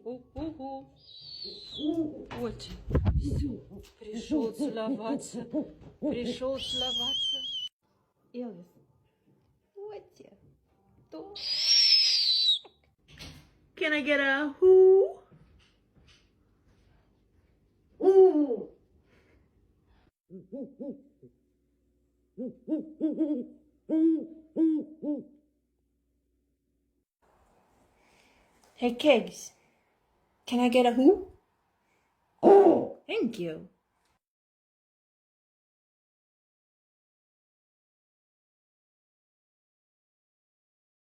Вот, пришел целоваться, пришел целоваться. Элвис, вот то. Can I get a who? Hey, Kegs, can I get a who? Thank you.